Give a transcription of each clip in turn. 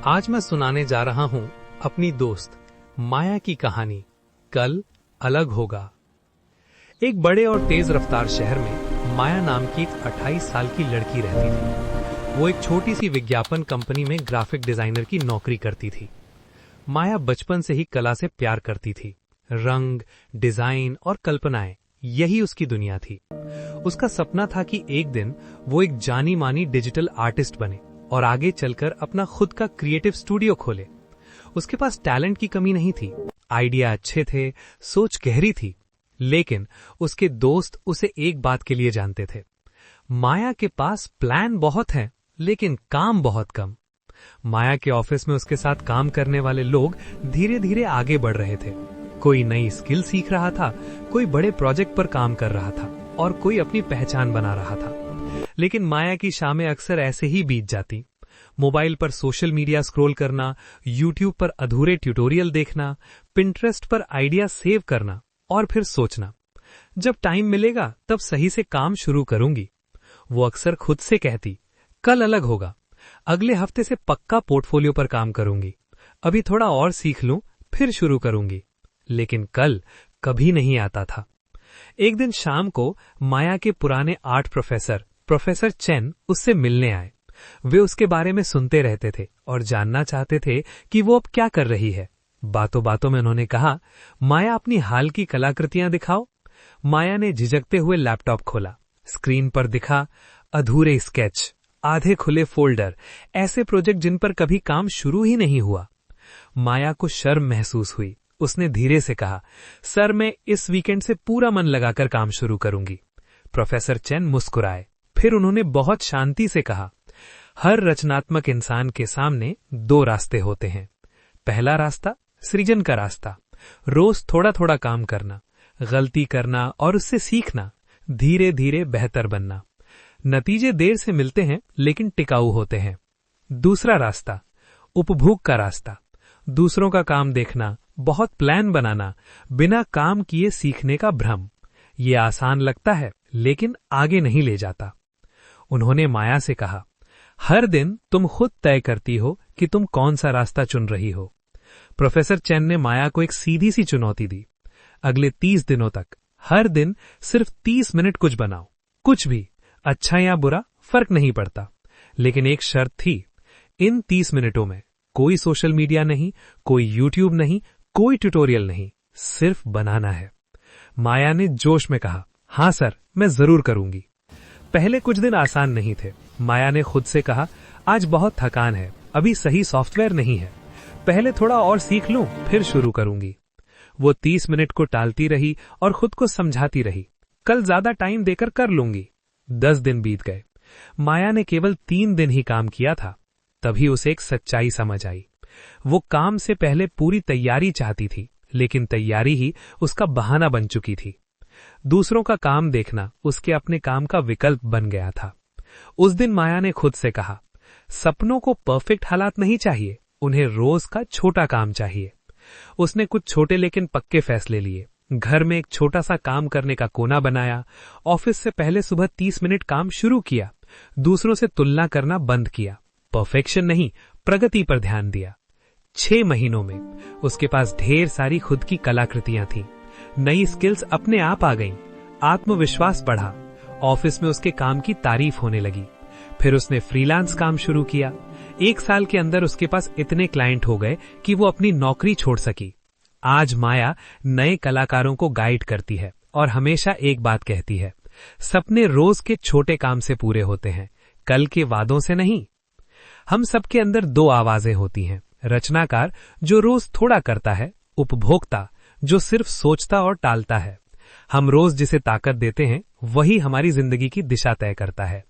आज मैं सुनाने जा रहा हूं अपनी दोस्त माया की कहानी। कल अलग होगा। एक बड़े और तेज रफ्तार शहर में माया नाम की एक 28 साल की लड़की रहती थी। वो एक छोटी सी विज्ञापन कंपनी में ग्राफिक डिजाइनर की नौकरी करती थी। माया बचपन से ही कला से प्यार करती थी। रंग, डिजाइन और कल्पनाएं, यही उसकी दुनिया थी। उसका सपना था कि एक दिन वो एक जानी मानी डिजिटल आर्टिस्ट बने और आगे चलकर अपना खुद का क्रिएटिव स्टूडियो खोले। उसके पास टैलेंट की कमी नहीं थी, आइडिया अच्छे थे, सोच गहरी थी, लेकिन उसके दोस्त उसे एक बात के लिए जानते थे। माया के पास प्लान बहुत है, लेकिन काम बहुत कम। माया के ऑफिस में उसके साथ काम करने वाले लोग धीरे धीरे आगे बढ़ रहे थे। कोई नई स्किल सीख रहा था, कोई बड़े प्रोजेक्ट पर काम कर रहा था और कोई अपनी पहचान बना रहा था। लेकिन माया की शामें अक्सर ऐसे ही बीत जाती। मोबाइल पर सोशल मीडिया स्क्रॉल करना, यूट्यूब पर अधूरे ट्यूटोरियल देखना, पिंटरेस्ट पर आइडिया सेव करना और फिर सोचना, जब टाइम मिलेगा तब सही से काम शुरू करूंगी। वो अक्सर खुद से कहती, कल अलग होगा, अगले हफ्ते से पक्का पोर्टफोलियो पर काम करूंगी, अभी थोड़ा और सीख लूं फिर शुरू करूंगी। लेकिन कल कभी नहीं आता था। एक दिन शाम को माया के पुराने आर्ट प्रोफेसर चेन उससे मिलने आए। वे उसके बारे में सुनते रहते थे और जानना चाहते थे कि वो अब क्या कर रही है। बातों बातों में उन्होंने कहा, माया अपनी हाल की कलाकृतियां दिखाओ। माया ने झिझकते हुए लैपटॉप खोला। स्क्रीन पर दिखा अधूरे स्केच, आधे खुले फोल्डर, ऐसे प्रोजेक्ट जिन पर कभी काम शुरू ही नहीं हुआ। माया को शर्म महसूस हुई। उसने धीरे से कहा, सर मैं इस वीकेंड से पूरा मन लगाकर काम शुरू करूंगी। प्रोफेसर चेन मुस्कुराए। फिर उन्होंने बहुत शांति से कहा, हर रचनात्मक इंसान के सामने दो रास्ते होते हैं। पहला रास्ता सृजन का रास्ता, रोज थोड़ा थोड़ा काम करना, गलती करना और उससे सीखना, धीरे धीरे बेहतर बनना। नतीजे देर से मिलते हैं लेकिन टिकाऊ होते हैं। दूसरा रास्ता उपभोग का रास्ता, दूसरों का काम देखना, बहुत प्लान बनाना, बिना काम किए सीखने का भ्रम। ये आसान लगता है लेकिन आगे नहीं ले जाता। उन्होंने माया से कहा, हर दिन तुम खुद तय करती हो कि तुम कौन सा रास्ता चुन रही हो। प्रोफेसर चेन ने माया को एक सीधी सी चुनौती दी। अगले 30 दिनों तक हर दिन सिर्फ 30 मिनट कुछ बनाओ, कुछ भी, अच्छा या बुरा फर्क नहीं पड़ता। लेकिन एक शर्त थी, इन 30 मिनटों में कोई सोशल मीडिया नहीं, कोई यूट्यूब नहीं, कोई ट्यूटोरियल नहीं, सिर्फ बनाना है। माया ने जोश में कहा, हां सर, मैं जरूर करूंगी। पहले कुछ दिन आसान नहीं थे। माया ने खुद से कहा, आज बहुत थकान है, अभी सही सॉफ्टवेयर नहीं है, पहले थोड़ा और सीख लूं फिर शुरू करूंगी। वो 30 मिनट को टालती रही और खुद को समझाती रही, कल ज्यादा टाइम देकर कर लूंगी। 10 दिन बीत गए। माया ने केवल 3 दिन ही काम किया था। तभी उसे एक सच्चाई समझ आई। वो काम से पहले पूरी तैयारी चाहती थी, लेकिन तैयारी ही उसका बहाना बन चुकी थी। दूसरों का काम देखना उसके अपने काम का विकल्प बन गया था। उस दिन माया ने खुद से कहा, सपनों को परफेक्ट हालात नहीं चाहिए, उन्हें रोज का छोटा काम चाहिए। उसने कुछ छोटे लेकिन पक्के फैसले लिए। घर में एक छोटा सा काम करने का कोना बनाया। ऑफिस से पहले सुबह 30 मिनट काम शुरू किया। दूसरों से तुलना करना बंद किया। परफेक्शन नहीं, प्रगति पर ध्यान दिया। 6 महीनों में उसके पास ढेर सारी खुद की कलाकृतियां थीं। नई स्किल्स अपने आप आ गईं। आत्मविश्वास बढ़ा। ऑफिस में उसके काम की तारीफ होने लगी। फिर उसने फ्रीलांस काम शुरू किया। 1 साल के अंदर उसके पास इतने क्लाइंट हो गए कि वो अपनी नौकरी छोड़ सकी। आज माया नए कलाकारों को गाइड करती है और हमेशा एक बात कहती है, सपने रोज के छोटे काम से पूरे होते हैं, कल के वादों से नहीं। हम सबके अंदर 2 आवाजें होती हैं, रचनाकार जो रोज थोड़ा करता है, उपभोक्ता जो सिर्फ सोचता और टालता है। हम रोज जिसे ताकत देते हैं वही हमारी जिंदगी की दिशा तय करता है।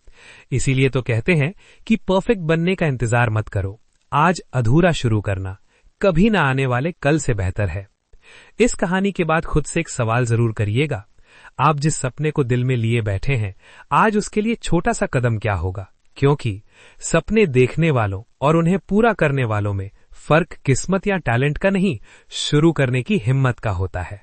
इसीलिए तो कहते हैं कि परफेक्ट बनने का इंतजार मत करो, आज अधूरा शुरू करना कभी ना आने वाले कल से बेहतर है। इस कहानी के बाद खुद से एक सवाल जरूर करिएगा, आप जिस सपने को दिल में लिए बैठे हैं, आज उसके लिए छोटा सा कदम क्या होगा? क्योंकि सपने देखने वालों और उन्हें पूरा करने वालों में फर्क किस्मत या टैलेंट का नहीं, शुरू करने की हिम्मत का होता है।